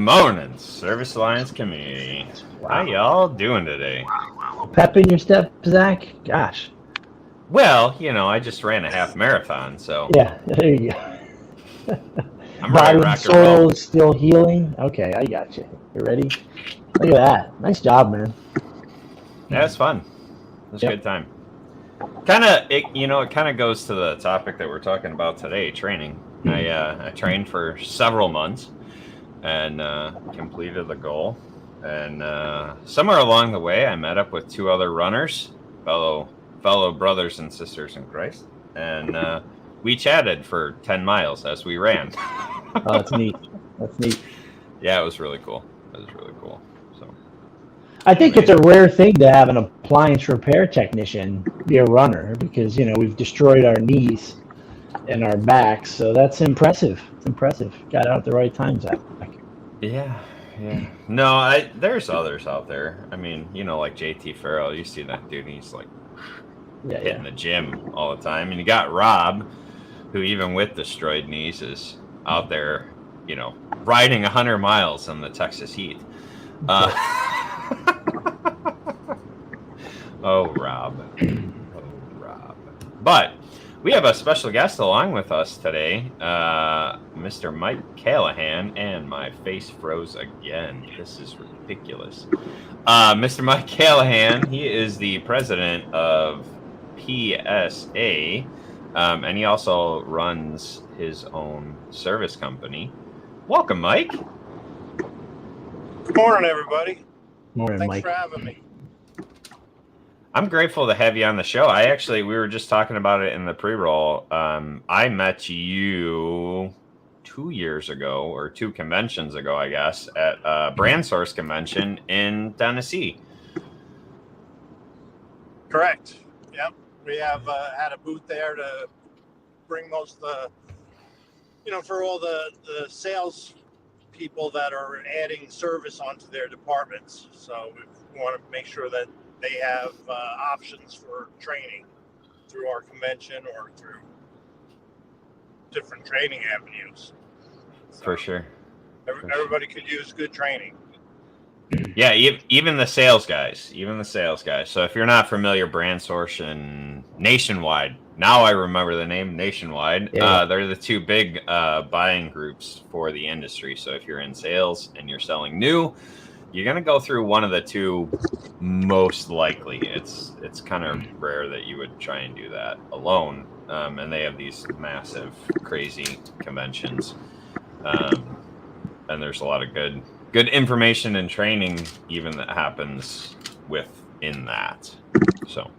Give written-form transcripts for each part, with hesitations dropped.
morning, Service Alliance community. How y'all doing today? Pep in your step, Zach? Gosh. Well, I just ran a half marathon, so Yeah, there you go. I'm ready Body to and rock and roll. soul is still healing. Okay, I got you. You ready? Look at that. Nice job, man. Yeah, it's fun. It was a good time. It kind of goes to the topic that we're talking about today, training. I trained for several months and completed the goal. And somewhere along the way, I met up with two other runners, fellow brothers and sisters in Christ, and we chatted for 10 miles as we ran. Oh, that's neat. That's neat. Yeah, it was really cool. So I think it's a rare thing to have an appliance repair technician be a runner because, we've destroyed our knees and our backs. So that's impressive. It's impressive. Got out at the right time, Zach. Yeah. No, there's others out there. I mean, like JT Farrell. You see that dude? He's like hitting the gym all the time. And you got Rob, who even with destroyed knees is out there, riding 100 miles in the Texas heat. Oh, Rob. But we have a special guest along with us today, Mr. Mike Callahan, and my face froze again. This is ridiculous. Mr. Mike Callahan, he is the president of PSA, and he also runs his own service company. Welcome, Mike. Good morning, everybody. Morning, Thanks Mike. for having me. I'm grateful to have you on the show. We were just talking about it in the pre-roll. I met you 2 years ago, or 2 conventions ago, I guess, at a Brand Source convention in Tennessee. Correct. Yep. We have had a booth there to bring most of the, for all the sales people that are adding service onto their departments. So we want to make sure that they have options for training through our convention or through different training avenues. So For sure. Everybody could use good training. Yeah, even the sales guys. So if you're not familiar, Brand Source and Nationwide. Now I remember the name, Nationwide. Yeah. They're the 2 big buying groups for the industry. So if you're in sales and you're selling new, you're going to go through one of the 2 most likely. It's kind of rare that you would try and do that alone. And they have these massive, crazy conventions. And there's a lot of good information and training even that happens within that. So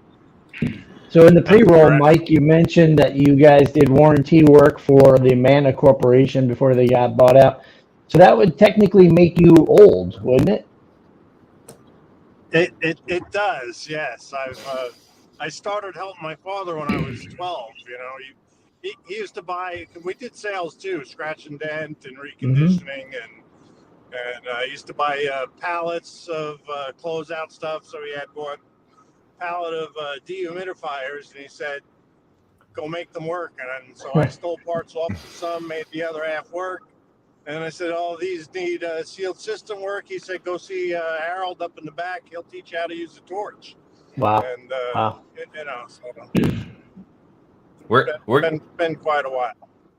in the pre-roll, Mike, you mentioned that you guys did warranty work for the Amana Corporation before they got bought out. So that would technically make you old, wouldn't it? It does, yes. I started helping my father when I was 12. He used to buy. We did sales too, scratch and dent and reconditioning, and I used to buy pallets of closeout stuff. So he had bought a pallet of dehumidifiers, and he said, "Go make them work." And so I stole parts off of some, made the other half work. And I said, "Oh, these need sealed system work." He said, "Go see Harold up in the back. He'll teach you how to use the torch." Wow. And we're been quite a while.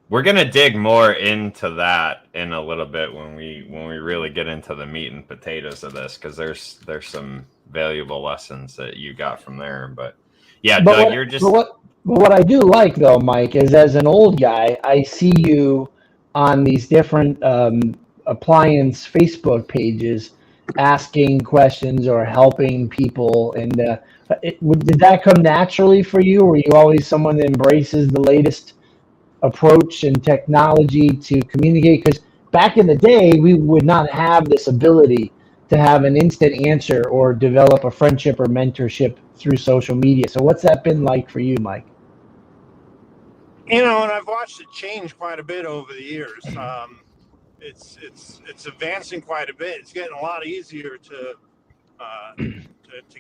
We're gonna dig more into that in a little bit when we really get into the meat and potatoes of this, because there's some valuable lessons that you got from there. But yeah, Doug, you're just. But what I do like though, Mike, is as an old guy, I see you on these different appliance Facebook pages asking questions or helping people. And did that come naturally for you? Or were you always someone that embraces the latest approach and technology to communicate? Because back in the day, we would not have this ability to have an instant answer or develop a friendship or mentorship through social media. So what's that been like for you, Mike? And I've watched it change quite a bit over the years. It's advancing quite a bit. It's getting a lot easier to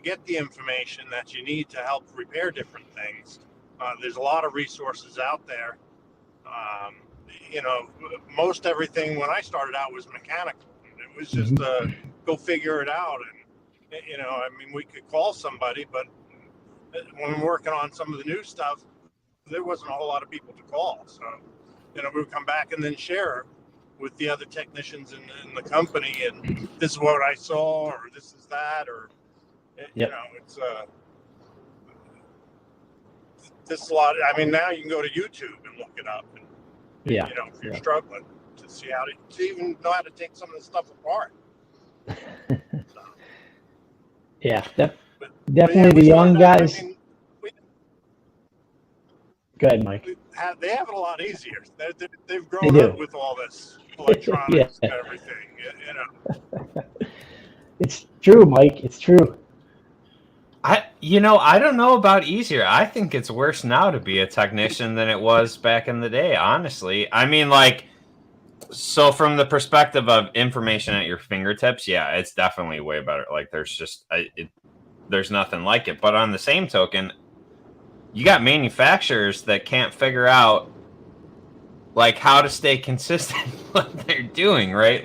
get the information that you need to help repair different things. There's a lot of resources out there. Most everything when I started out was mechanical. It was just go figure it out. And, I mean, we could call somebody, but when we're working on some of the new stuff, there wasn't a whole lot of people to call. So, we would come back and then share with the other technicians in the company. And this is what I saw, or this is that, or, it's this a lot. I mean, now you can go to YouTube and look it up. And, if you're struggling to see to even know how to take some of the stuff apart. So. Yeah, definitely the young guys. Go ahead, Mike. They have it a lot easier. They've grown up with all this electronics and everything. It's true, Mike. It's true. I don't know about easier. I think it's worse now to be a technician than it was back in the day, honestly. I mean, so from the perspective of information at your fingertips, yeah, it's definitely way better. Like, there's nothing like it. But on the same token, you got manufacturers that can't figure out, how to stay consistent with what they're doing, right?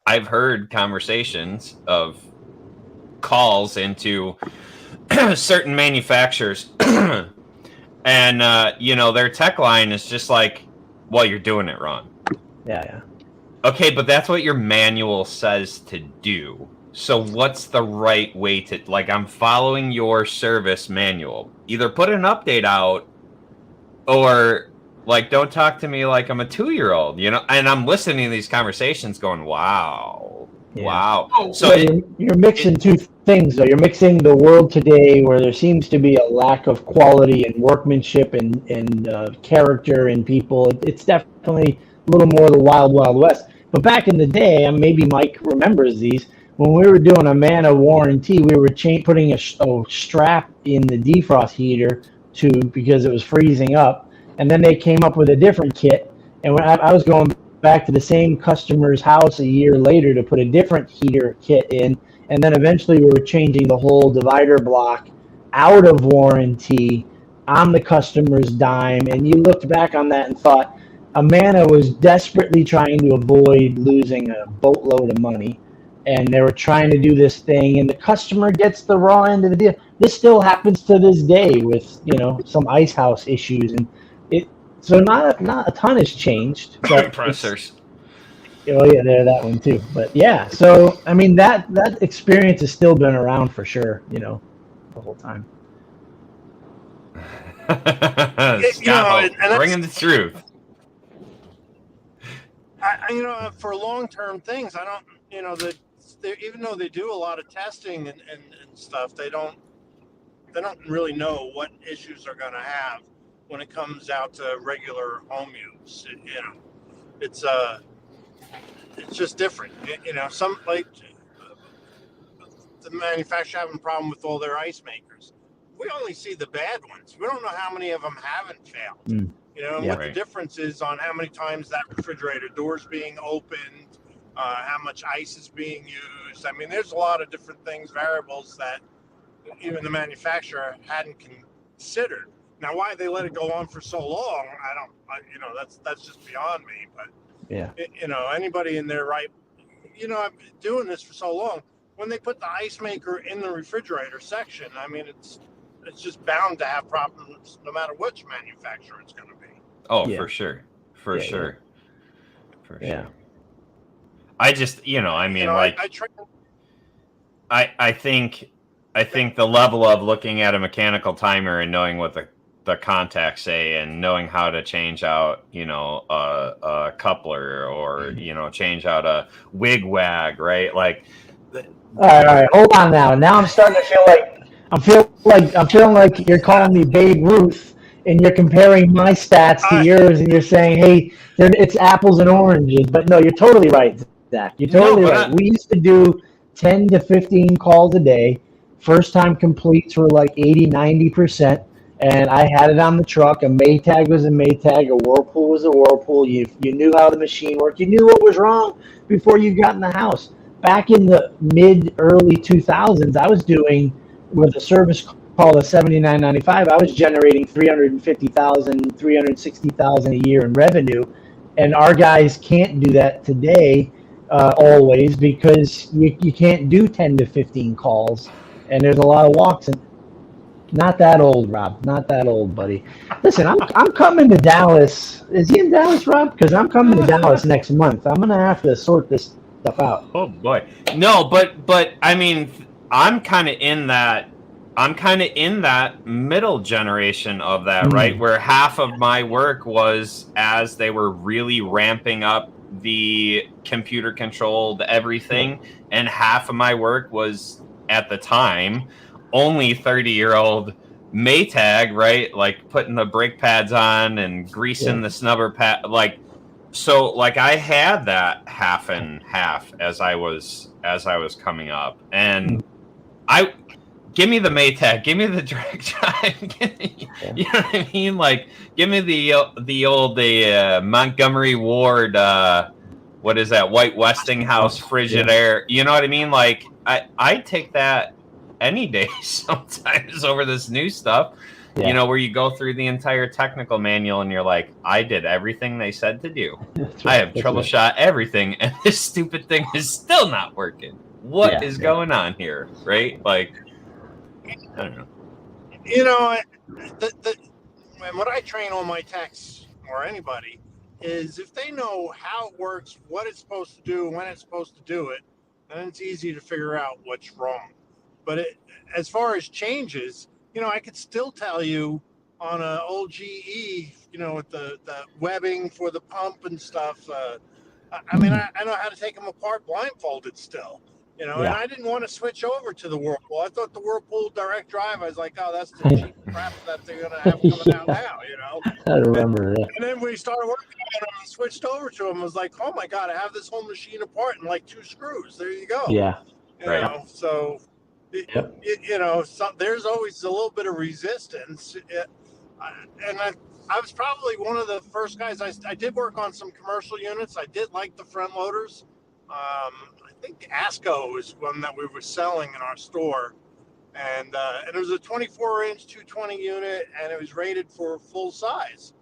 I've heard conversations of calls into certain manufacturers and their tech line is just like, well, you're doing it wrong. Yeah. Okay, but that's what your manual says to do. So what's the right way to, I'm following your service manual. Either put an update out or don't talk to me like I'm a 2-year-old, and I'm listening to these conversations going, wow. Yeah. Wow. So you're mixing two things, though. You're mixing the world today where there seems to be a lack of quality and workmanship and character in people. It's definitely a little more the wild, wild west. But back in the day, and maybe Mike remembers these, when we were doing a Mana warranty, we were putting a strap in the defrost heater because it was freezing up. And then they came up with a different kit. And when I was going back to the same customer's house a year later to put a different heater kit in. And then eventually we were changing the whole divider block out of warranty on the customer's dime. And you looked back on that and thought, Amana was desperately trying to avoid losing a boatload of money. And they were trying to do this thing, and the customer gets the raw end of the deal. This still happens to this day with, some ice house issues. And so not a ton has changed. Compressors. Oh yeah, that one too. But yeah, so I mean that experience has still been around for sure. The whole time. Bringing the truth. For long-term things, I don't. Even though they do a lot of testing and stuff, they don't really know what issues they're going to have when it comes out to regular home use. It's just different. Some the manufacturer having a problem with all their ice makers. We only see the bad ones. We don't know how many of them haven't failed. The difference is on how many times that refrigerator door's being opened, how much ice is being used. I mean, there's a lot of different things, variables that even the manufacturer hadn't considered. Now, why they let it go on for so long, that's just beyond me. But yeah, anybody in their right, I've been doing this for so long. When they put the ice maker in the refrigerator section, I mean, it's just bound to have problems no matter which manufacturer it's going to be. Oh, yeah. For sure. For sure. I just, I think the level of looking at a mechanical timer and knowing what the contacts say and knowing how to change out, a coupler or, change out a wig-wag, right? All right, hold on now. Now I'm starting to feel like I'm feeling like you're calling me Babe Ruth and you're comparing my stats to yours and you're saying, hey, it's apples and oranges. But no, you're totally right, Zach. You're totally right. We used to do 10 to 15 calls a day. First time completes were 80, 90%. And I had it on the truck. A Maytag was a Maytag. A Whirlpool was a Whirlpool. You knew how the machine worked. You knew what was wrong before you got in the house. Back in the early 2000s, I was doing, with a service called a $79.95, I was generating $350,000, $360,000 a year in revenue. And our guys can't do that today always because you can't do 10 to 15 calls, and there's a lot of walks. And not that old, Rob. Not that old, buddy. Listen, I'm coming to Dallas. Is he in Dallas, Rob? Because I'm coming to Dallas next month. I'm gonna have to sort this stuff out. Oh boy, no, but I mean, I'm kind of in that. I'm kind of in that middle generation of that, right? Where half of my work was as they were really ramping up the computer controlled everything, and half of my work was at the time only 30-year-old Maytag, right? Like putting the brake pads on and greasing the snubber pad, like. So like I had that half and half as I was coming up, and I give me the Maytag, give me the direct drive, you know what I mean? Like give me the old Montgomery Ward, what is that, White Westinghouse Frigidaire, you know what I mean? Like I take that any day sometimes over this new stuff. Yeah. You know, where you go through the entire technical manual and you're like, I did everything they said to do. Right. I have troubleshot everything, and this stupid thing is still not working. What is going on here? Right? Like, I don't know. You know, what I train all my techs or anybody is if they know how it works, what it's supposed to do, when it's supposed to do it, then it's easy to figure out what's wrong. But as far as changes, you know, I could still tell you on an old GE, you know, with the webbing for the pump and stuff. I mean, I know how to take them apart blindfolded still, you know, and I didn't want to switch over to the Whirlpool. I thought the Whirlpool direct drive, I was like, oh, that's the cheap crap that they're going to have coming out now, you know. I remember that. And then we started working on them and switched over to them. I was like, oh, my God, I have this whole machine apart in like 2 screws. There you go. Yeah. You know, so... You know, there's always a little bit of resistance, and I was probably one of the first guys. I did work on some commercial units. I did like the front loaders. I think ASCO was one that we were selling in our store, and it was a 24-inch 220 unit, and it was rated for full size.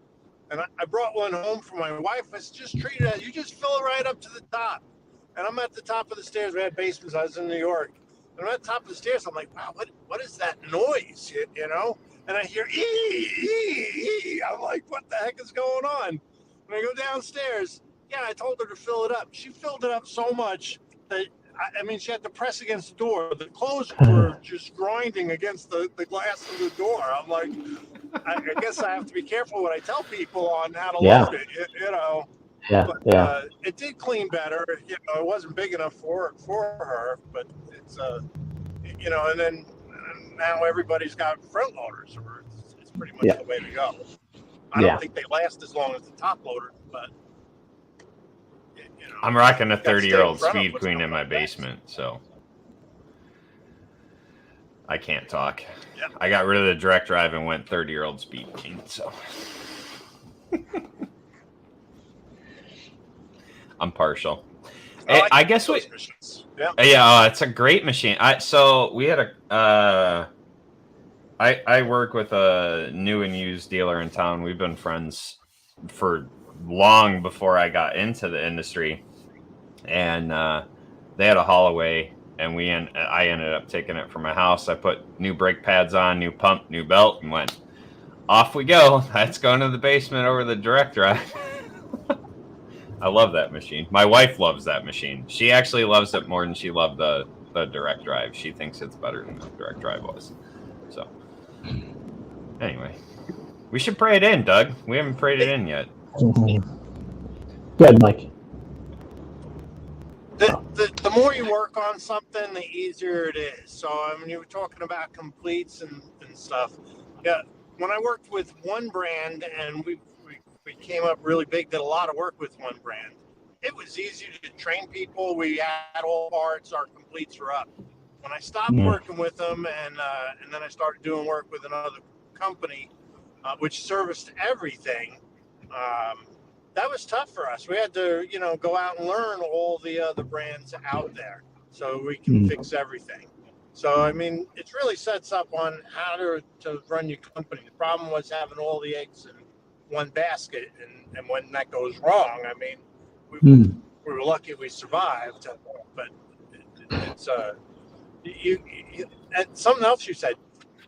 And I brought one home for my wife. I said, just treat it as you just fill it right up to the top. And I'm at the top of the stairs. We had basements. I was in New York. And I'm at the top of the stairs. I'm like, wow, what is that noise? You know? And I hear ee. I'm like, what the heck is going on? And I go downstairs. Yeah, I told her to fill it up. She filled it up so much that, I mean, she had to press against the door. The clothes were just grinding against the glass of the door. I'm like, I guess I have to be careful what I tell people on how to load it, you know? But, it did clean better. You know, it wasn't big enough for her, but it's you know, and then now everybody's got front loaders, so it's pretty much the way to go. I don't think they last as long as the top loader, but you know, I'm rocking a 30-year-old Speed Queen in my basement, so I can't talk. Yeah. I got rid of the direct drive and went 30-year-old Speed Queen, so. I'm partial. I guess we. It's a great machine. So we had I work with a new and used dealer in town. We've been friends for long before I got into the industry, and they had a Holloway, and I ended up taking it from my house. I put new brake pads on, new pump, new belt, and went off we go. That's going to the basement over the direct drive. I love that machine. My wife loves that machine. She actually loves it more than she loved the direct drive. She thinks it's better than the direct drive was. So, anyway, we should pray it in, Doug. We haven't prayed it in yet. Good, Mike. The more you work on something, the easier it is. So, I mean, you were talking about completes and stuff. Yeah, when I worked with one brand and we came up really big, did a lot of work with one brand. It was easy to train people. We had all parts, our completes were up. When I stopped working with them and then I started doing work with another company, which serviced everything, that was tough for us. We had to, you know, go out and learn all the other brands out there so we can fix everything. So, I mean, it really sets up on how to run your company. The problem was having all the eggs one basket, and when that goes wrong, I mean, we were lucky we survived, but it's and something else you said,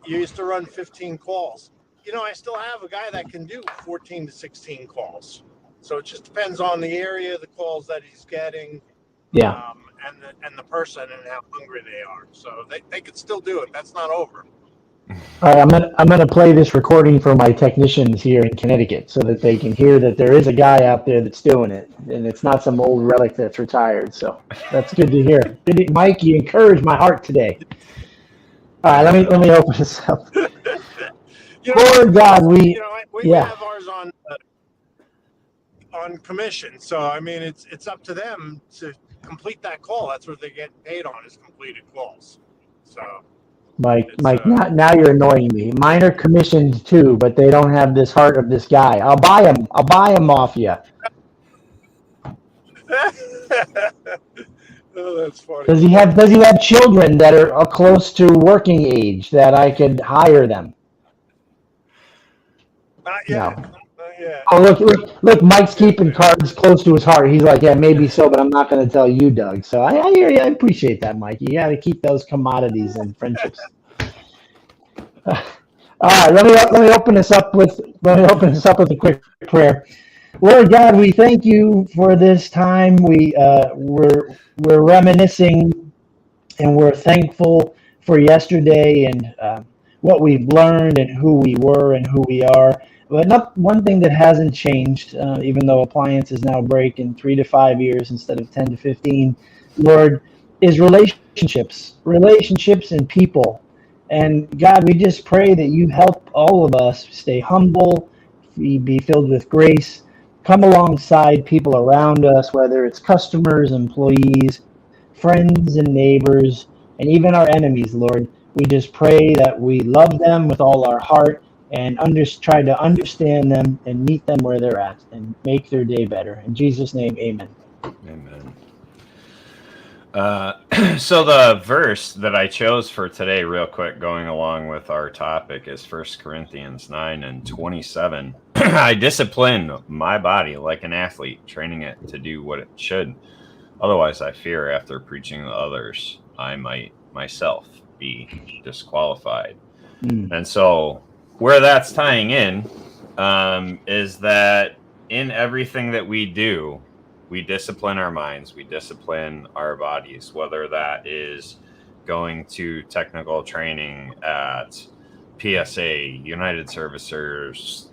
you used to run 15 calls. I still have a guy that can do 14 to 16 calls. So it just depends on the area, the calls that he's getting, Yeah. and the person and how hungry they are. So they could still do it. That's not over. All right, I'm gonna play this recording for my technicians here in Connecticut so that they can hear that there is a guy out there that's doing it, and it's not some old relic that's retired. So that's good to hear. Mike, you encouraged my heart today. All right, let me open this up. Lord God, we have ours on commission. So I mean, it's up to them to complete that call. That's what they get paid on, is completed calls. So. Mike, now you're annoying me. Mine are commissioned too, but they don't have this heart of this guy. I'll buy them off you. Oh, that's funny. Does he have children that are close to working age that I could hire them? Not yet. No. Not yet. Oh, look, Mike's keeping cards close to his heart. He's like, yeah, maybe so, but I'm not going to tell you, Doug. So I hear you. I appreciate that, Mike. You got to keep those commodities and friendships. All right, let me open this up with a quick prayer. Lord God, we thank you for this time. We're reminiscing, and we're thankful for yesterday and what we've learned and who we were and who we are. But not one thing that hasn't changed, even though appliances now break in 3 to 5 years instead of 10 to 15, Lord, is relationships and people. And God, we just pray that you help all of us stay humble, be filled with grace, come alongside people around us, whether it's customers, employees, friends and neighbors, and even our enemies, Lord. We just pray that we love them with all our heart and try to understand them and meet them where they're at and make their day better. In Jesus' name, amen. Amen. So the verse that I chose for today, real quick, going along with our topic, is 1 Corinthians 9:27. I discipline my body like an athlete, training it to do what it should. Otherwise, I fear after preaching to others, I might myself be disqualified. And so where that's tying in is that in everything that we do, we discipline our minds, we discipline our bodies, whether that is going to technical training at PSA, United Servicers,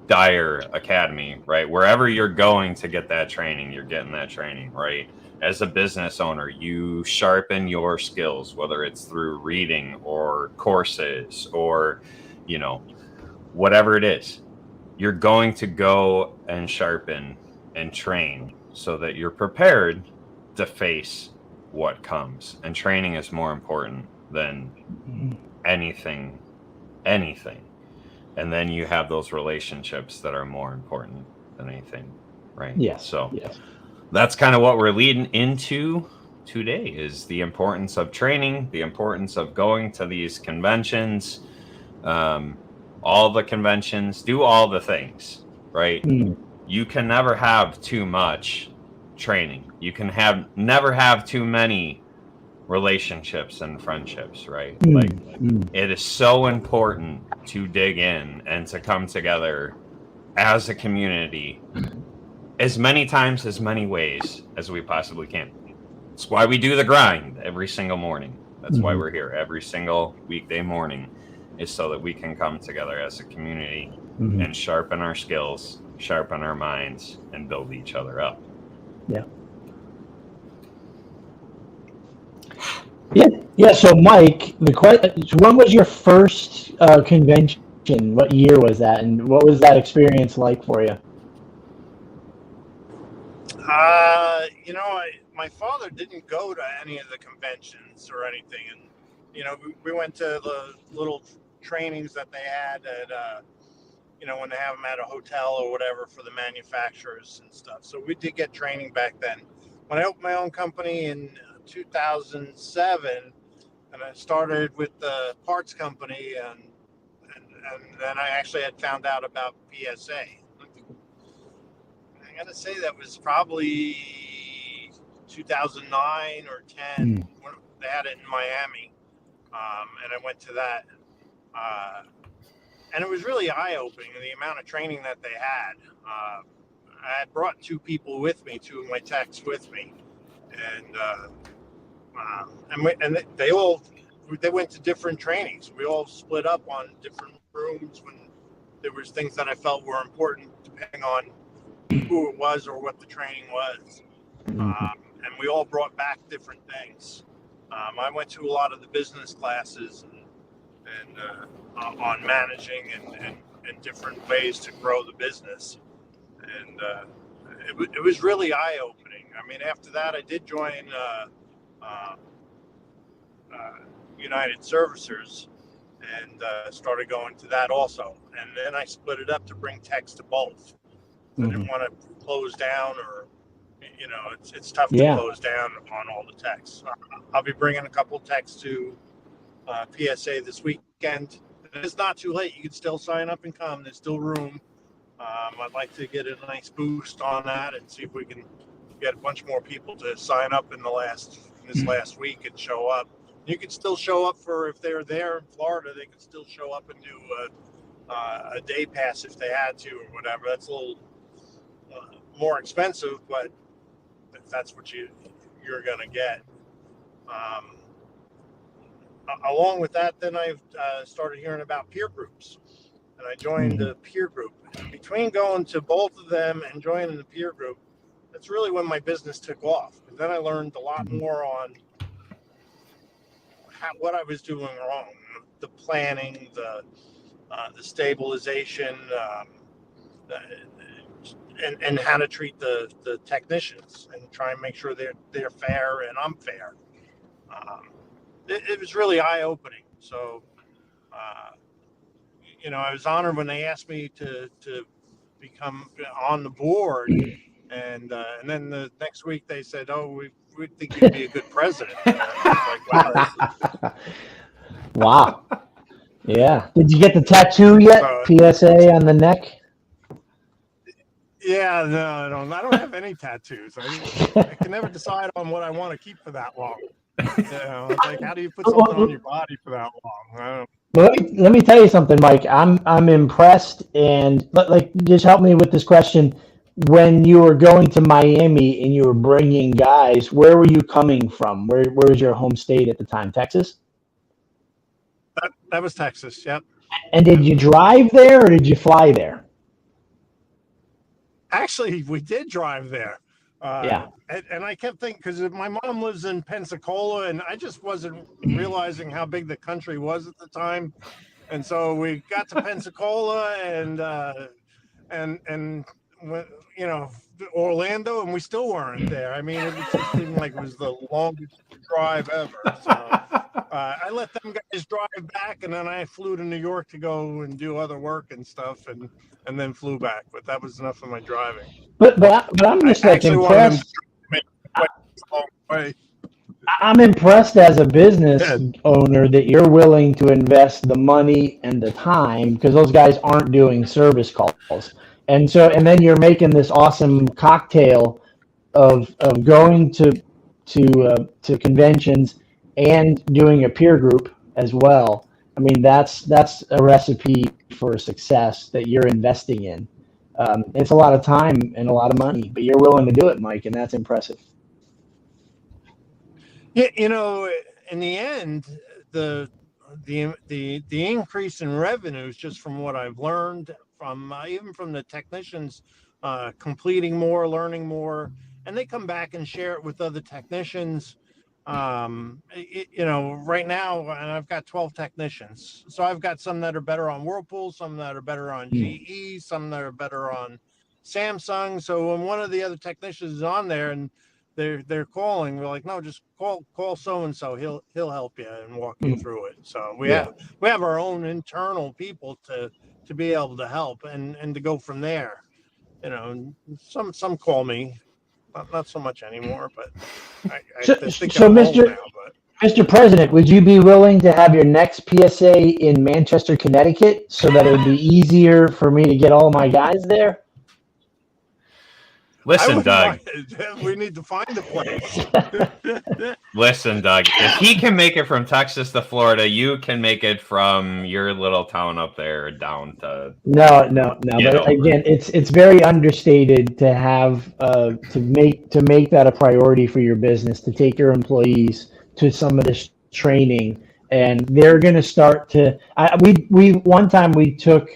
Dyer Academy, right? Wherever you're going to get that training, you're getting that training, right? As a business owner, you sharpen your skills, whether it's through reading or courses or, whatever it is. You're going to go and sharpen and train so that you're prepared to face what comes. And training is more important than anything. And then you have those relationships that are more important than anything, right? Yes. So yes. That's kind of what we're leading into today, is the importance of training, the importance of going to these conventions, all the conventions, do all the things, right? You can never have too much training. You can never have too many relationships and friendships, right? It is so important to dig in and to come together as a community as many times, as many ways as we possibly can. That's why we do the grind every single morning. That's why we're here every single weekday morning, is so that we can come together as a community and sharpen our skills, sharpen our minds, and build each other up. Yeah. So, Mike, when was your first convention? What year was that, and what was that experience like for you? My father didn't go to any of the conventions or anything, and we went to the little trainings that they had at when they have them at a hotel or whatever for the manufacturers and stuff. So we did get training back then. When I opened my own company in 2007, and I started with the parts company, and then I actually had found out about PSA. I got to say that was probably 2009 or 10 when they had it in Miami, and I went to that, and it was really eye-opening, the amount of training that they had. I had brought two people with me, two of my techs with me, and they went to different trainings. We all split up on different rooms when there was things that I felt were important, depending on who it was or what the training was. And we all brought back different things. I went to a lot of the business classes and on managing and different ways to grow the business. And it was really eye-opening. I mean, after that, I did join United Servicers and started going to that also. And then I split it up to bring techs to both. I didn't want to close down, or it's tough to close down on all the techs. I'll be bringing a couple techs to PSA this weekend. It's not too late. You can still sign up and come. There's still room. I'd like to get a nice boost on that and see if we can get a bunch more people to sign up in this last week and show up. You can still show up for, if they're there in Florida, they can still show up and do a day pass if they had to or whatever. That's a little more expensive, but if that's what you're going to get. Along with that, then I started hearing about peer groups, and I joined a peer group. Between going to both of them and joining the peer group, that's really when my business took off. And then I learned a lot more on what I was doing wrong, the planning, the stabilization, and how to treat the technicians and try and make sure they're fair and I'm fair. It was really eye-opening. So, I was honored when they asked me to become on the board, and then the next week they said, "Oh, we think you'd be a good president." And I was like, wow. Wow. Yeah. Did you get the tattoo yet? PSA on the neck? Yeah, no, I don't have any tattoos. I can never decide on what I want to keep for that long. It's like, how do you put something on your body for that long? Well, let me tell you something, Mike. I'm impressed, and just help me with this question. When you were going to Miami and you were bringing guys, where were you coming from? Where was your home state at the time? Texas? That was Texas, yep. And did you drive there or did you fly there? Actually, we did drive there. Yeah. And I kept thinking, because my mom lives in Pensacola, and I just wasn't realizing how big the country was at the time. And so we got to Pensacola and Orlando, and we still weren't there. I mean, it just seemed like it was the longest drive ever. So I let them guys drive back, and then I flew to New York to go and do other work and stuff, and then flew back. But that was enough of my driving. But I'm just impressed. I'm impressed as a business owner that you're willing to invest the money and the time, because those guys aren't doing service calls. And then you're making this awesome cocktail of going to conventions and doing a peer group as well. I mean, that's a recipe for success that you're investing in. It's a lot of time and a lot of money, but you're willing to do it, Mike, and that's impressive. Yeah, in the end, the increase in revenues, just from what I've learned from even from the technicians, completing more, learning more, and they come back and share it with other technicians. Right now, and I've got 12 technicians, so I've got some that are better on Whirlpool, some that are better on GE, some that are better on Samsung. So when one of the other technicians is on there and they're calling, we're like, no, just call so and so. He'll help you and walk you through it. So we have our own internal people to be able to help and to go from there. Some call me, not so much anymore, but I think so I'm Mr. now, but. Mr. President, would you be willing to have your next PSA in Manchester, Connecticut, so that it would be easier for me to get all my guys there? Listen, Doug. We need to find a place. Listen, Doug. If he can make it from Texas to Florida, you can make it from your little town up there down to. No. But again, it's very understated to have to make that a priority for your business, to take your employees to some of this training, and they're going to start to. We one time we took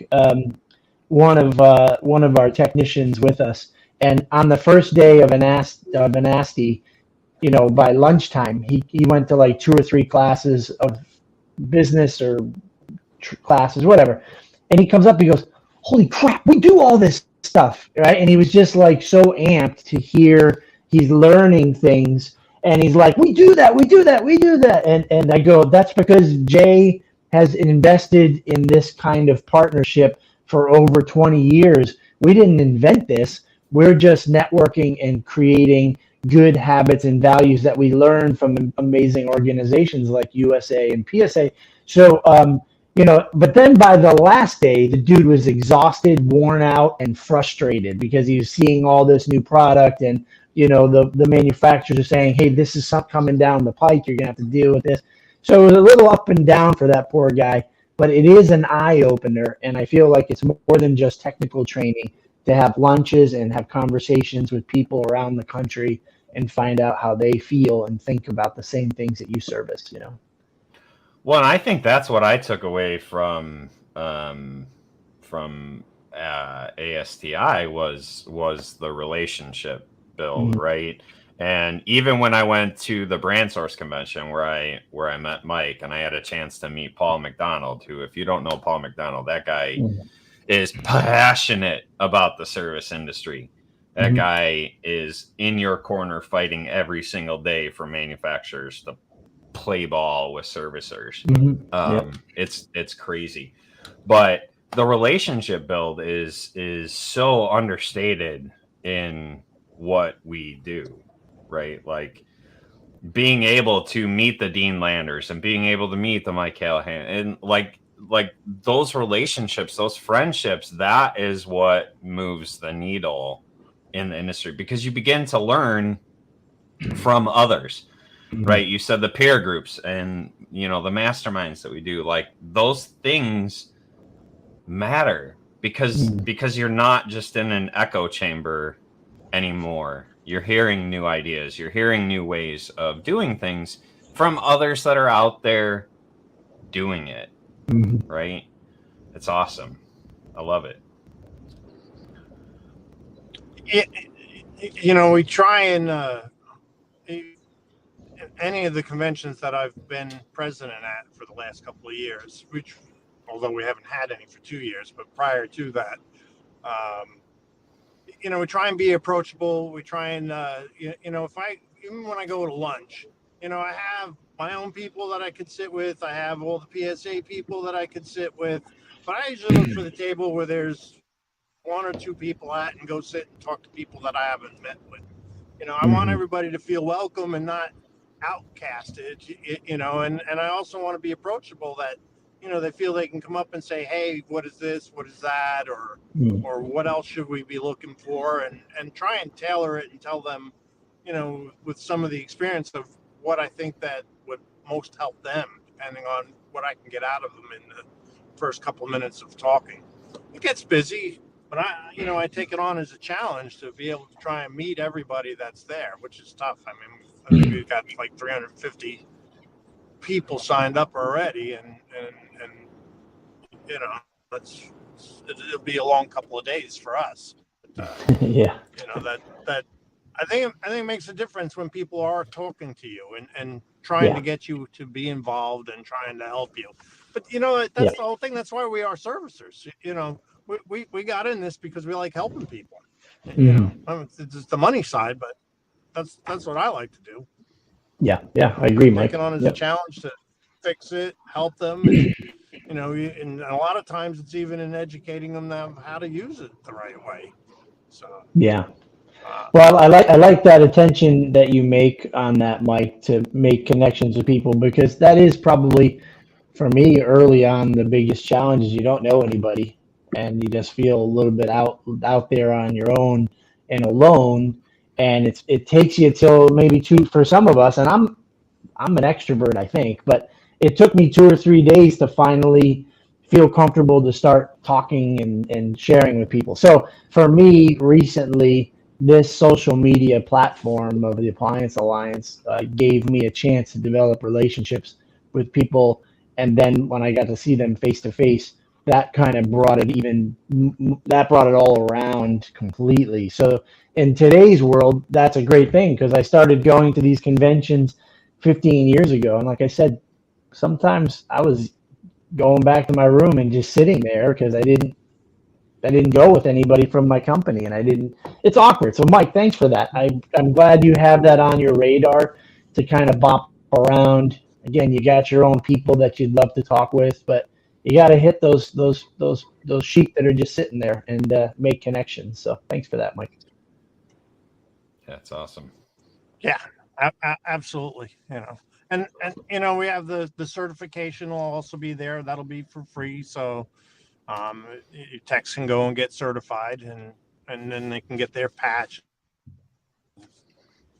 one of our technicians with us. And on the first day of an ASTI, by lunchtime, he went to like 2 or 3 classes of business or classes, whatever. And he comes up, he goes, "Holy crap, we do all this stuff," right? And he was just like so amped to hear he's learning things. And he's like, we do that. And I go, that's because Jay has invested in this kind of partnership for over 20 years. We didn't invent this. We're just networking and creating good habits and values that we learn from amazing organizations like USA and PSA. So, but then by the last day, the dude was exhausted, worn out, and frustrated because he was seeing all this new product, and the manufacturers are saying, hey, this is something coming down the pike. You're gonna have to deal with this. So it was a little up and down for that poor guy, but it is an eye opener, and I feel like it's more than just technical training. To have lunches and have conversations with people around the country and find out how they feel and think about the same things that you service, Well, and I think that's what I took away from ASTI was the relationship build, right? And even when I went to the Brand Source convention where I met Mike, and I had a chance to meet Paul McDonald, who, if you don't know Paul McDonald, that guy is passionate about the service industry. That guy is in your corner fighting every single day for manufacturers to play ball with servicers. It's crazy. But the relationship build is so understated in what we do, right? Like being able to meet the Dean Landers and being able to meet the Mike Callahan, and like those relationships, those friendships, that is what moves the needle in the industry, because you begin to learn from others, right? You said the peer groups and the masterminds that we do, like those things matter because you're not just in an echo chamber anymore. You're hearing new ideas, you're hearing new ways of doing things from others that are out there doing it. Right? It's awesome. I love it. We try and any of the conventions that I've been president at for the last couple of years, which, although we haven't had any for 2 years, but prior to that, we try and be approachable. We try and, even when I go to lunch, I have my own people that I could sit with. I have all the PSA people that I could sit with, but I usually look for the table where there's 1 or 2 people at and go sit and talk to people that I haven't met with. I want everybody to feel welcome and not outcasted, and I also want to be approachable, that, they feel they can come up and say, hey, what is this? What is that? Or what else should we be looking for? And try and tailor it and tell them, with some of the experience of what I think that would most help them, depending on what I can get out of them in the first couple of minutes of talking. It gets busy, but I take it on as a challenge to be able to try and meet everybody that's there, which is tough. I mean, we've got like 350 people signed up already, and it'll be a long couple of days for us. But, that I think it makes a difference when people are talking to you and trying to get you to be involved and trying to help you. But that's the whole thing. That's why we are servicers. We got in this because we like helping people. It's the money side, but that's what I like to do. Yeah, I agree, Mike. Take it on as a challenge to fix it, help them, and and a lot of times it's even in educating them how to use it the right way. So Well, I like that attention that you make on that, Mike, to make connections with people, because that is probably, for me, early on, the biggest challenge is you don't know anybody and you just feel a little bit out there on your own and alone, and it takes you till maybe for some of us, and I'm an extrovert, I think, but it took me 2 or 3 days to finally feel comfortable to start talking and sharing with people. So for me, recently, this social media platform of the Appliance Alliance gave me a chance to develop relationships with people. And then when I got to see them face to face, that kind of brought it all around completely. So in today's world, that's a great thing, because I started going to these conventions 15 years ago. And like I said, sometimes I was going back to my room and just sitting there because I didn't go with anybody from my company, and it's awkward. So Mike, thanks for that. I'm glad you have that on your radar to kind of bop around. Again, you got your own people that you'd love to talk with, but you got to hit those sheep that are just sitting there and make connections. So thanks for that, Mike. That's awesome. Yeah, absolutely. And we have the certification will also be there. That'll be for free. So your techs can go and get certified, and then they can get their patch.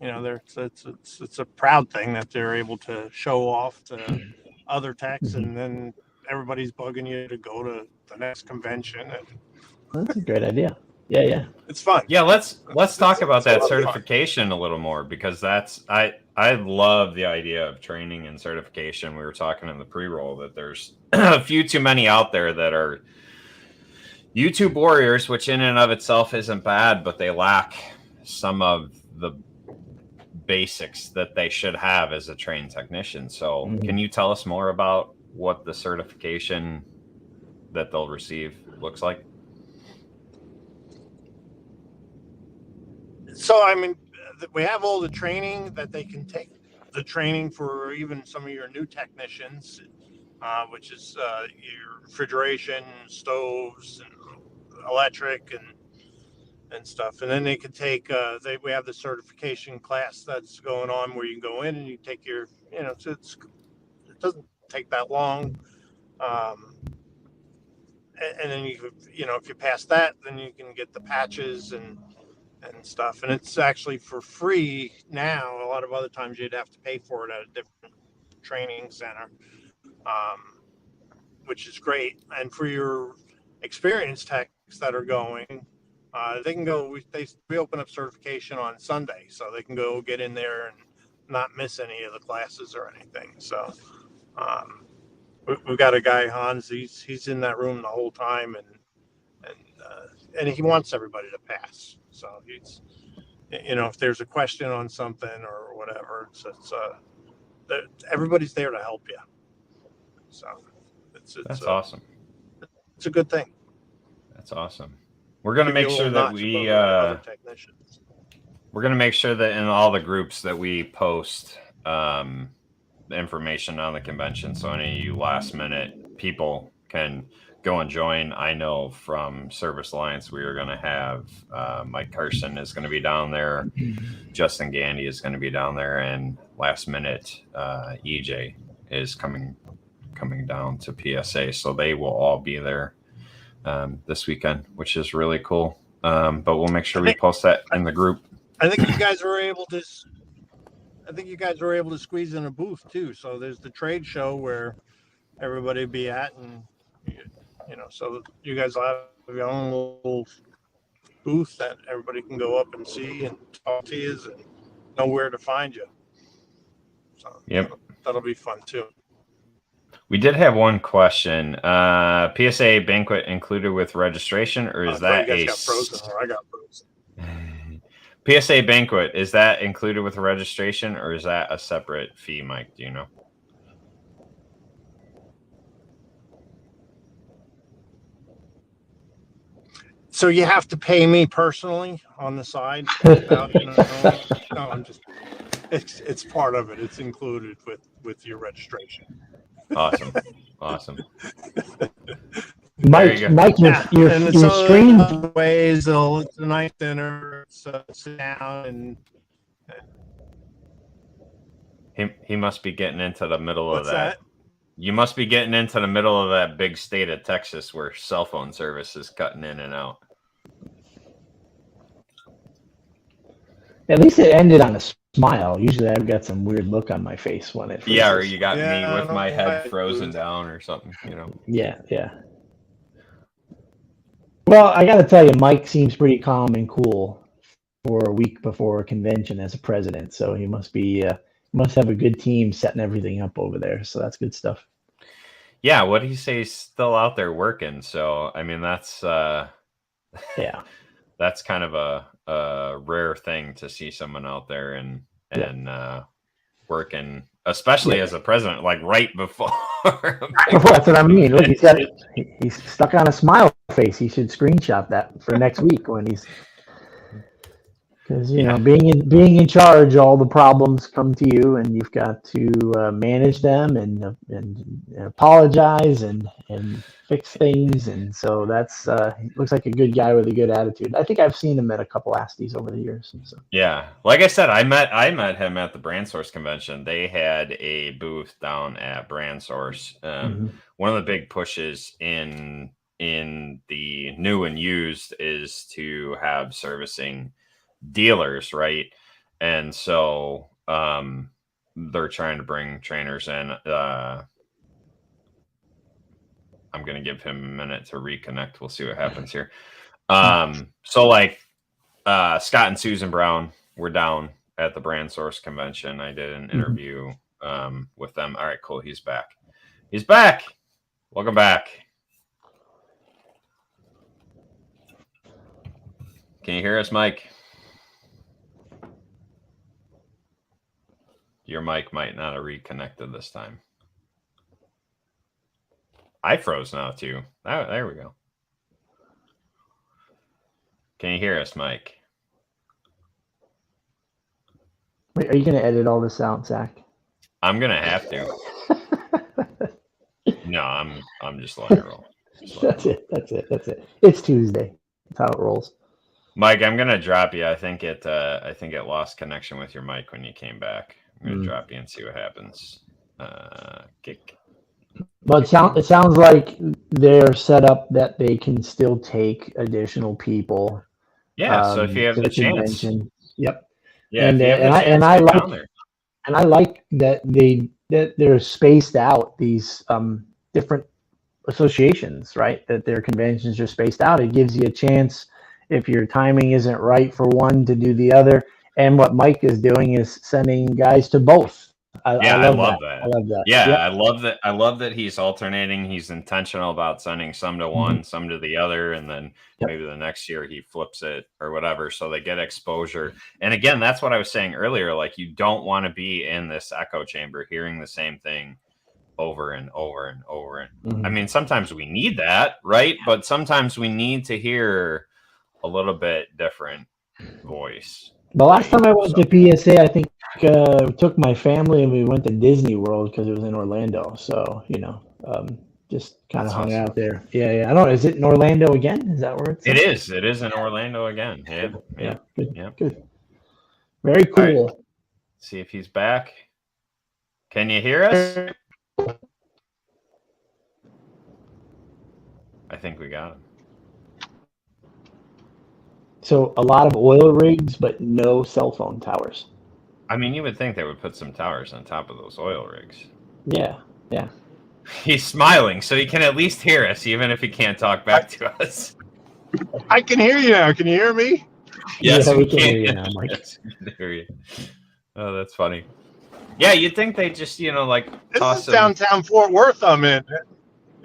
It's a proud thing that they're able to show off to other techs, and then everybody's bugging you to go to the next convention. And that's a great idea. Yeah. It's fun. Yeah, let's talk about that certification a little more, because I love the idea of training and certification. We were talking in the pre-roll that there's a few too many out there that are YouTube warriors, which in and of itself isn't bad, but they lack some of the basics that they should have as a trained technician. So can you tell us more about what the certification that they'll receive looks like? So, we have all the training that they can take, the training for even some of your new technicians, which is your refrigeration, stoves, and electric, and stuff. And then they can take, we have the certification class that's going on where you can go in and you take your, it doesn't take that long. And then if you pass that, then you can get the patches and stuff, and it's actually for free now. A lot of other times you'd have to pay for it at a different training center, which is great. And for your experienced techs that are going, they can go. We open up certification on Sunday, so they can go get in there and not miss any of the classes or anything. So we've got a guy, Hans. He's in that room the whole time, and he wants everybody to pass. So he's, if there's a question on something or whatever, everybody's there to help you. So that's awesome. It's a good thing. That's awesome. We're going to make sure that we're going to make sure that in all the groups that we post the information on the convention, so any of you last minute people can go and join. I know from Service Alliance we are going to have Mike Carson is going to be down there, Justin Gandy is going to be down there, and last minute EJ is coming down to PSA, so they will all be there this weekend, which is really cool. But we'll make sure we post that in the group. I think you guys were able to squeeze in a booth too. So there's the trade show where everybody will be at, and so you guys will have your own little booth that everybody can go up and see and talk to you and know where to find you. So yep, that'll be fun too. We did have one question. PSA banquet included with registration, or is that I got frozen. PSA banquet, is that included with registration, or is that a separate fee, Mike? Do you know? So you have to pay me personally on the side. No, I'm just. It's part of it. It's included with your regration. Awesome. Mike, your screen ways. It's a nice dinner. let's sit down and He must be getting into the middle of what's that? You must be getting into the middle of that big state of Texas where cell phone service is cutting in and out. At least it ended on a smile. Usually I've got some weird look on my face when it freezes. Yeah, or you got Yeah, me with no, my head I- frozen down or something, you know. Yeah, yeah. Well, I got to tell you, Mike seems pretty calm and cool for a week before a convention as a president. So he must have a good team setting everything up over there. So that's good stuff. Yeah, what did he say? He's still out there working. So I mean, that's Yeah, that's kind of a rare thing to see someone out there and working, especially as a president, like right before. that's what I mean. Look, he's stuck on a smile face. He should screenshot that for next week when he's. Because being in charge, all the problems come to you, and you've got to manage them and apologize and fix things. And so that's he looks like a good guy with a good attitude. I think I've seen him at a couple Asties over the years. So. Yeah, like I said, I met him at the Brand Source convention. They had a booth down at Brand Source. One of the big pushes in the new and used is to have servicing dealers, right? And so they're trying to bring trainers in. I'm going to give him a minute to reconnect. We'll see what happens here. So like Scott and Susan Brown were down at the Brand Source convention. I did an interview with them. All right, cool. He's back. Welcome back. Can you hear us, Mike? Your mic might not have reconnected this time. I froze now too. Oh, there we go. Can you hear us, Mike? Wait, are you going to edit all this out, Zach? I'm gonna have to. No, I'm just letting it roll. That's it. It's Tuesday. That's how it rolls. Mike, I'm gonna drop you. I think it lost connection with your mic when you came back. I'm gonna drop you and see what happens. Kick. Well, it sounds like they're set up that they can still take additional people. Yeah. So if you have the chance, yep. Yeah. And I like that they're spaced out, these different associations, right? That their conventions are spaced out. It gives you a chance, if your timing isn't right for one, to do the other. And what Mike is doing is sending guys to both. I love that. I love that. Yeah, yep. I love that he's alternating. He's intentional about sending some to one, some to the other, and then maybe the next year he flips it or whatever, so they get exposure. And again, that's what I was saying earlier. Like, you don't want to be in this echo chamber hearing the same thing over and over and over. I mean, sometimes we need that, right? But sometimes we need to hear a little bit different voice. The last time I went to PSA, I think took my family and we went to Disney World because it was in Orlando. So, just kind of hung out there. Yeah. I don't know. Is it in Orlando again? Is that where it's? It is. It is in Orlando again. Yeah. Good. Very cool. Right. See if he's back. Can you hear us? I think we got him. So a lot of oil rigs, but no cell phone towers. I mean, you would think they would put some towers on top of those oil rigs. Yeah. He's smiling, so he can at least hear us, even if he can't talk back to us. I can hear you now. Can you hear me? Yes, we can hear you now, Mike. Yes, we can hear you. Oh, that's funny. Yeah, you'd think they just, like, this is downtown Fort Worth I'm in.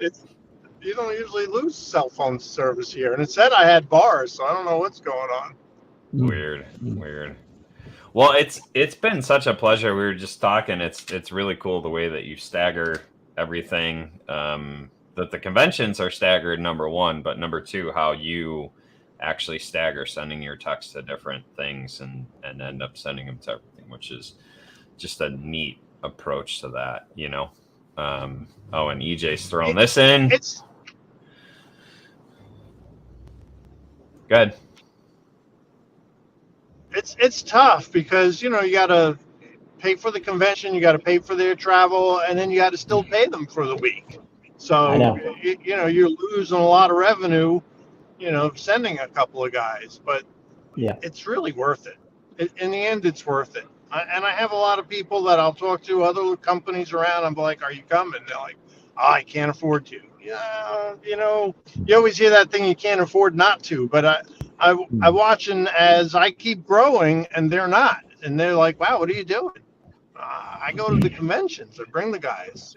You don't usually lose cell phone service here. And it said I had bars, so I don't know what's going on. Weird. Well, it's been such a pleasure. We were just talking. It's really cool the way that you stagger everything. That the conventions are staggered, number one, but number two, how you actually stagger sending your text to different things and end up sending them to everything, which is just a neat approach to that, and EJ's throwing this in. Good. it's tough because you got to pay for the convention, you got to pay for their travel, and then you got to still pay them for the week. I So know. you're losing a lot of revenue, sending a couple of guys, but Yeah. it's really worth it. In the end, it's worth it. And I have a lot of people that I'll talk to, other companies around. I'm like, "Are you coming?" They're like, "Oh, I can't afford to." Yeah, you always hear that thing, you can't afford not to. But I watching as I keep growing, and they're not, and they're like, "Wow, what are you doing?" I go to the conventions. I bring the guys.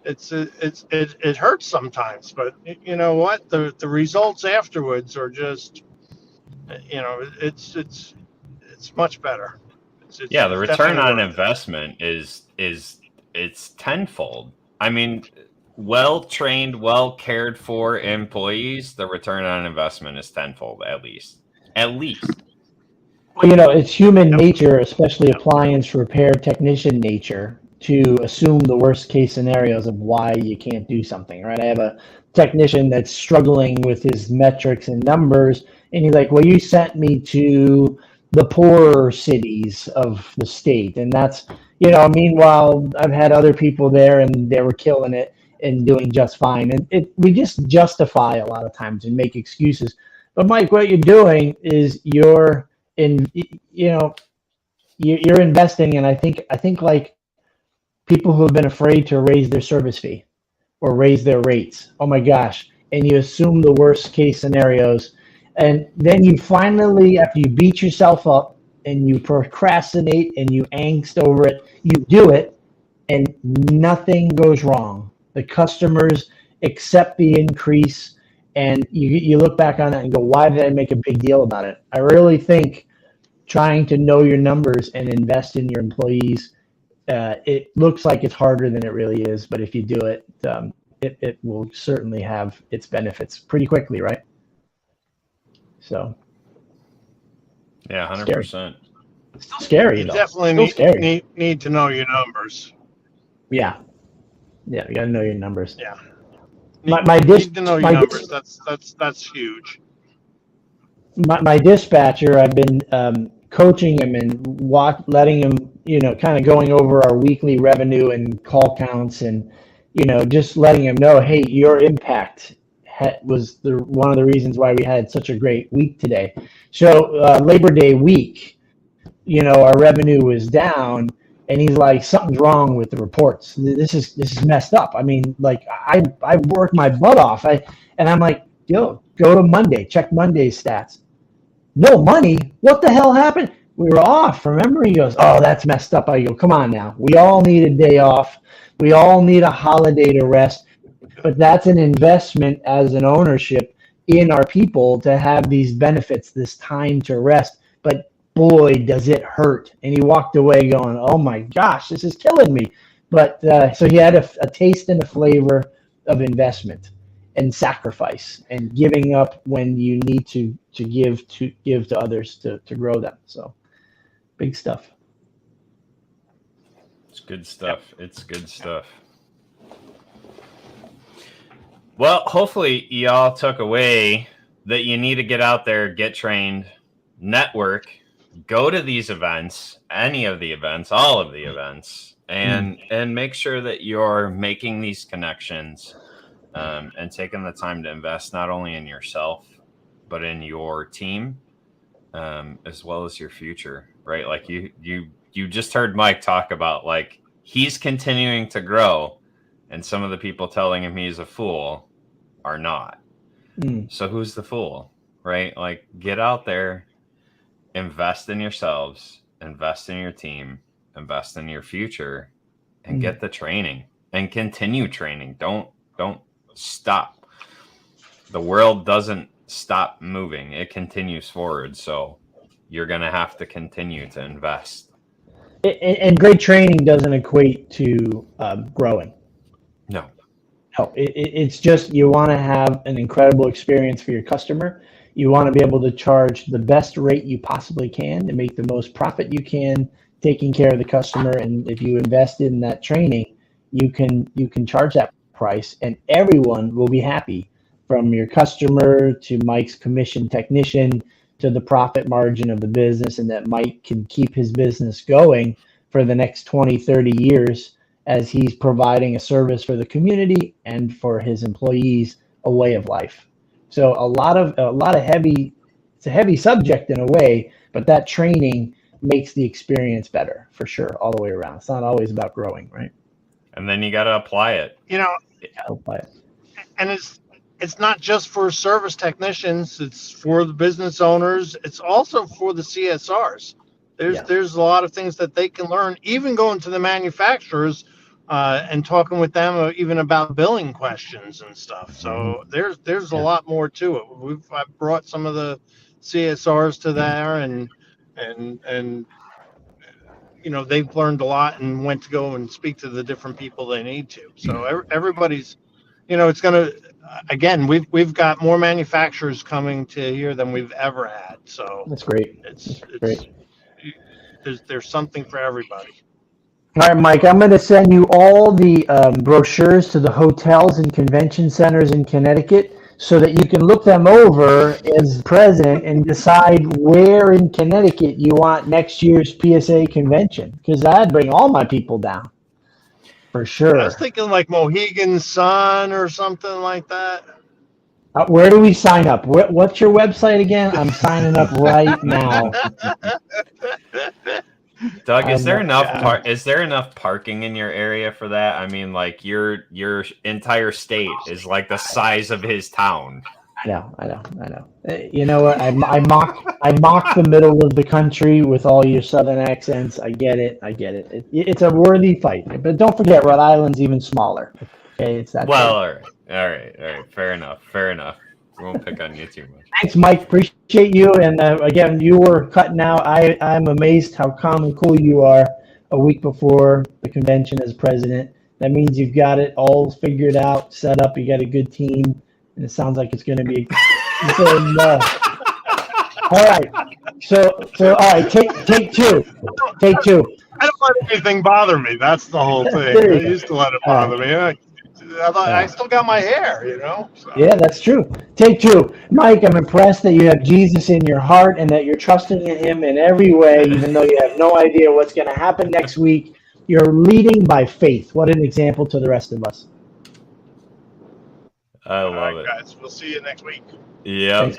It hurts sometimes, but you know what? The results afterwards are just, it's much better. Yeah, the It's return definitely on worth it. investment is it's tenfold. I mean, well trained, well cared for employees, the return on investment is tenfold at least. At least. Well, it's human Yep. nature, especially appliance repair technician nature, to assume the worst case scenarios of why you can't do something, right? I have a technician that's struggling with his metrics and numbers, and he's like, well, you sent me to the poorer cities of the state. And that's, meanwhile, I've had other people there and they were killing it and doing just fine. And we just justify a lot of times and make excuses. But Mike, what you're doing is you're investing, and I think like people who have been afraid to raise their service fee or raise their rates. Oh my gosh. And you assume the worst case scenarios. And then you finally, after you beat yourself up and you procrastinate and you angst over it, you do it and nothing goes wrong. The customers accept the increase, and you look back on that and go, why did I make a big deal about it? I really think trying to know your numbers and invest in your employees, it looks like it's harder than it really is, but if you do it, it will certainly have its benefits pretty quickly, right? So Yeah, 100%. still scary You though. definitely Still scary. need to know your numbers. Yeah, you got to know your numbers. Yeah. Need to know your numbers. That's huge. My dispatcher, I've been coaching him and letting him, kind of going over our weekly revenue and call counts, and just letting him know, hey, your impact was one of the reasons why we had such a great week today. So Labor Day week, our revenue was down, and he's like, something's wrong with the reports. This is messed up. I mean, like I worked my butt off. And I'm like, yo, go to Monday, check Monday's stats. No money? What the hell happened? We were off, remember? He goes, oh, that's messed up. I go, come on now. We all need a day off. We all need a holiday to rest. But that's an investment as an ownership in our people to have these benefits, this time to rest. But boy, does it hurt. And he walked away going, oh my gosh, this is killing me. But so he had a taste and a flavor of investment and sacrifice and giving up when you need to give to others to grow them. So big stuff. It's good stuff. It's good stuff. Well, hopefully y'all took away that you need to get out there, get trained, network, go to these events, any of the events, all of the events, and make sure that you're making these connections. And taking the time to invest not only in yourself, but in your team, as well as your future, right? Like you just heard Mike talk about, like, he's continuing to grow, and some of the people telling him he's a fool are not. So who's the fool, right? Like, get out there, invest in yourselves, invest in your team, invest in your future, and get the training and continue training. Don't stop. The world doesn't stop moving. It continues forward. So you're going to have to continue to invest. And great training doesn't equate to growing. No. It's just, you want to have an incredible experience for your customer. You want to be able to charge the best rate you possibly can and make the most profit you can, taking care of the customer. And if you invest in that training, you can charge that price, and everyone will be happy, from your customer to Mike's commission technician to the profit margin of the business, and that Mike can keep his business going for the next 20, 30 years as he's providing a service for the community and for his employees, a way of life. So it's a heavy subject in a way, but that training makes the experience better for sure, all the way around. It's not always about growing, right? And then you got to apply it. Apply it. And it's not just for service technicians, it's for the business owners, it's also for the CSRs. There's a lot of things that they can learn, even going to the manufacturers and talking with them even about billing questions and stuff. So there's a lot more to it. I've brought some of the CSRs to there, and they've learned a lot and went to go and speak to the different people they need to. So everybody's, it's gonna, again, we've got more manufacturers coming to here than we've ever had. So that's great. It's great. There's something for everybody. All right, Mike, I'm going to send you all the brochures to the hotels and convention centers in Connecticut so that you can look them over as president and decide where in Connecticut you want next year's PSA convention, because I'd bring all my people down for sure. I was thinking like Mohegan Sun or something like that. Where do we sign up? What's your website again? I'm signing up right now. Doug, is there enough parking in your area for that? I mean, like your entire state is like the size of his town. I know. You know what? I mock the middle of the country with all your southern accents. I get it. It's a worthy fight, but don't forget, Rhode Island's even smaller. Okay, it's that. Well, all right. Fair enough. We won't pick on you too much. Thanks, Mike. Appreciate you. And again, you were cutting out. I'm amazed how calm and cool you are a week before the convention as president. That means you've got it all figured out, set up. You got a good team, and it sounds like it's going to be. All right. So all right. Take two. Take two. I don't let anything bother me. That's the whole thing. I used to let it bother me. I still got my hair, So. Yeah, that's true. Take two. Mike, I'm impressed that you have Jesus in your heart and that you're trusting in him in every way, even though you have no idea what's going to happen next week. You're leading by faith. What an example to the rest of us. I love it. Guys, we'll see you next week. Yeah.